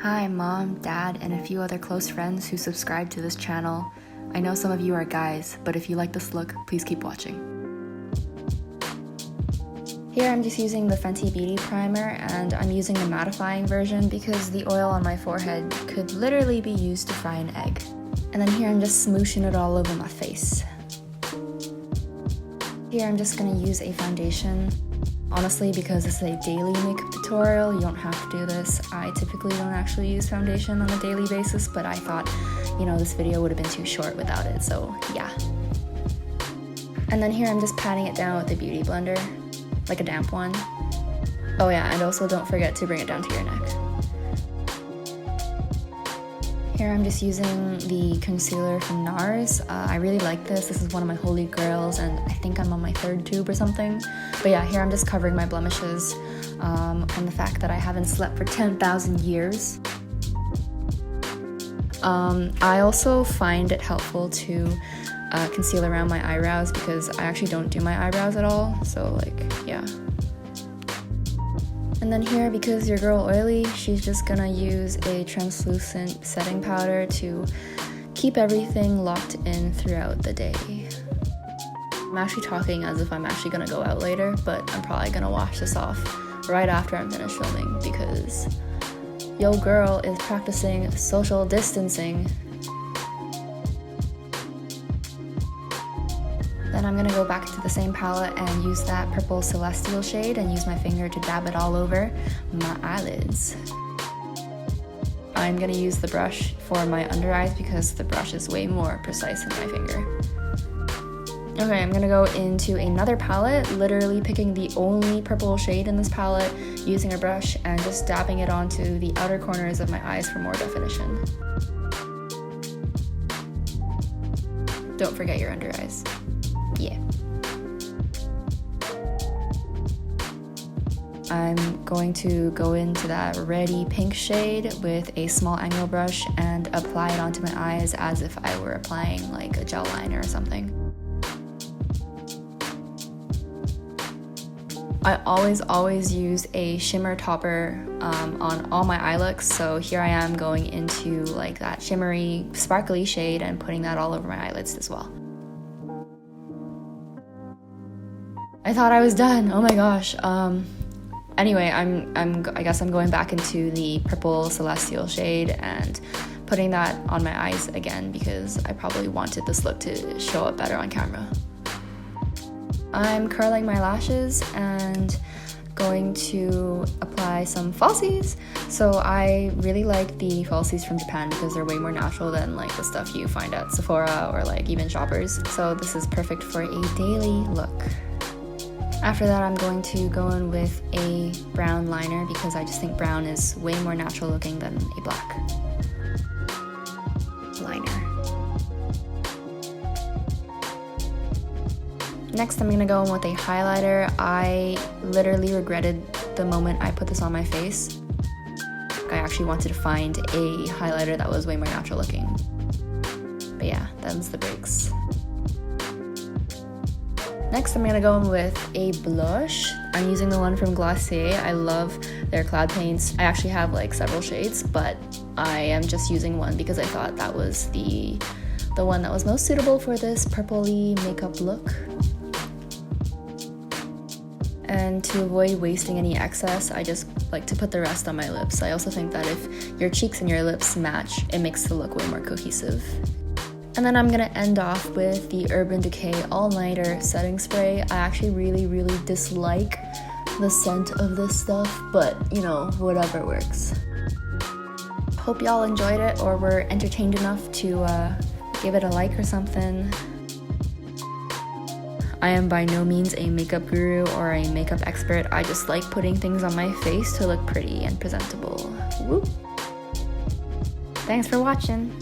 Hi mom, dad, and a few other close friends who subscribe to this channel. I know some of you are guys, but if you like this look, please keep watching. Here I'm just using the Fenty Beauty primer, and I'm using the mattifying version because the oil on my forehead could literally be used to fry an egg. And then here I'm just smooshing it all over my face. Here I'm just gonna use a foundation. Honestly, because this is a daily makeup tutorial, you don't have to do this. I typically don't actually use foundation on a daily basis, but I thought, this video would have been too short without it, so yeah. And then here I'm just patting it down with a beauty blender, like a damp one. Oh yeah, and also don't forget to bring it down to your neck. Here I'm just using the concealer from NARS. I really like this. This is one of my holy grails, and I think I'm on my third tube or something. But yeah, here I'm just covering my blemishes and the fact that I haven't slept for 10,000 years. I also find it helpful to conceal around my eyebrows because I actually don't do my eyebrows at all. So yeah. And then here, because your girl oily, she's just gonna use a translucent setting powder to keep everything locked in throughout the day. I'm actually talking as if I'm actually gonna go out later, but I'm probably gonna wash this off right after I'm finished filming because yo girl is practicing social distancing. Then I'm gonna go back to the same palette and use that purple celestial shade and use my finger to dab it all over my eyelids. I'm gonna use the brush for my under eyes because the brush is way more precise than my finger. Okay, I'm gonna go into another palette, literally picking the only purple shade in this palette, using a brush and just dabbing it onto the outer corners of my eyes for more definition. Don't forget your under eyes. Yeah. I'm going to go into that reddy pink shade with a small angle brush and apply it onto my eyes as if I were applying like a gel liner or something. I always use a shimmer topper on all my eye looks, so here I am going into like that shimmery, sparkly shade and putting that all over my eyelids as well. I thought I was done. Oh my gosh. Anyway, I guess I'm going back into the purple celestial shade and putting that on my eyes again because I probably wanted this look to show up better on camera. I'm curling my lashes and going to apply some falsies. So I really like the falsies from Japan because they're way more natural than like the stuff you find at Sephora or like even Shoppers. So this is perfect for a daily look. After that, I'm going to go in with a brown liner because I just think brown is way more natural looking than a black liner. Next, I'm gonna go in with a highlighter. I literally regretted the moment I put this on my face. I actually wanted to find a highlighter that was way more natural looking. But yeah, them's the breaks. Next, I'm gonna go in with a blush. I'm using the one from Glossier. I love their cloud paints. I actually have like several shades, but I am just using one because I thought that was the one that was most suitable for this purpley makeup look. And to avoid wasting any excess, I just like to put the rest on my lips. I also think that if your cheeks and your lips match, it makes the look way more cohesive. And then I'm gonna end off with the Urban Decay All Nighter Setting Spray. I actually really dislike the scent of this stuff, but whatever works. Hope y'all enjoyed it or were entertained enough to give it a like or something. I am by no means a makeup guru or a makeup expert. I just like putting things on my face to look pretty and presentable. Woo! Thanks for watching.